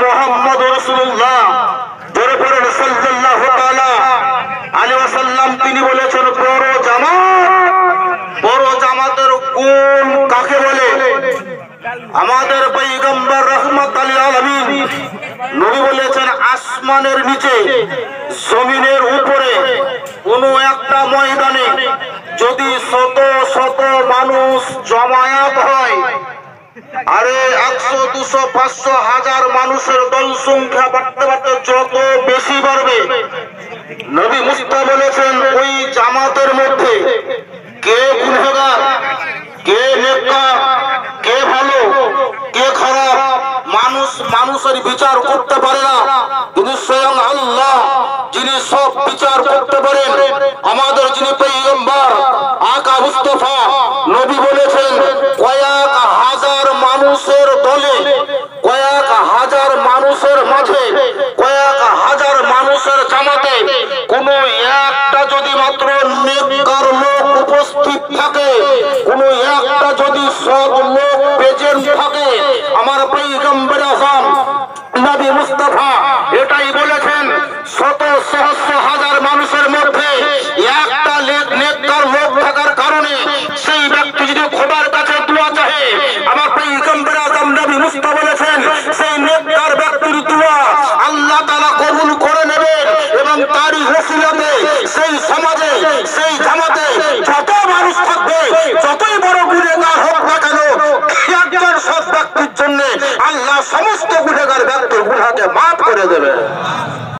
মুহাম্মদ রাসূলুল্লাহ জোরে পড়েন সাল্লাল্লাহু তাআলা আলাইহি ওয়াসাল্লাম তিনি বলেছেন বড় জামাতের গুণ কাকে বলে? আমাদের পয়গম্বর রাহমাতুল লিল আলামিন নবী বলেছেন আসমানের নিচে জমিনের উপরে কোন একটা ময়দানে যদি শত শত মানুষ জমায়েত হয়, আরে 100 200 500 1000 মানুষের দল সংখ্যা বাড়তে বাড়তে যত বেশি বাড়বে, নবী মুস্তাফা বলেছেন ওই জামাতের মধ্যে কে গুনাহগার, কে নেককার, কে ভালো, কে খারাপ মানুষের বিচার করতে পারে না, কিন্তু স্বয়ং আল্লাহ যিনি সব বিচার করতে পারেন, আমাদের যিনি পয়গম্বর আকা মুস্তাফা নবী বলেছেন কয়েক হাজার মানুষের দলে, কয়েক হাজার মানুষের মাঝে, কয়েক হাজার মানুষের জামাতে কোন একটা যদি মাত্র নেককার লোক উপস্থিত থাকে, কোন একটা যদি সৎ লোক প্রেজেন্ট থাকে, আমার পয়গম্বর আযম নবী মুস্তাফা এটাই বলেছেন শত সহস্র হাজার মানুষের মধ্যে একটা নেককার লোক থাকার কারণে সেই ব্যক্তি যদি খোদার কাছে দোয়া চাহে, আমার পয়গম্বর আযম নবী মুস্তাফা বলেছেন সেই নেককার ব্যক্তির দোয়া আল্লাহ তাআলা কবুল করে নেবেন এবং তারই ওসিলাতে সেই সমাজে সেই জামাতে যত মানুষ থাকবে, যতই বড় গুনাহগার হোক না কেন, একজন সৎ ব্যক্তির জন্য আল্লাহ সমস্ত গুনাহগার ব্যক্তির গুনাহকে মাফ করে দেবে।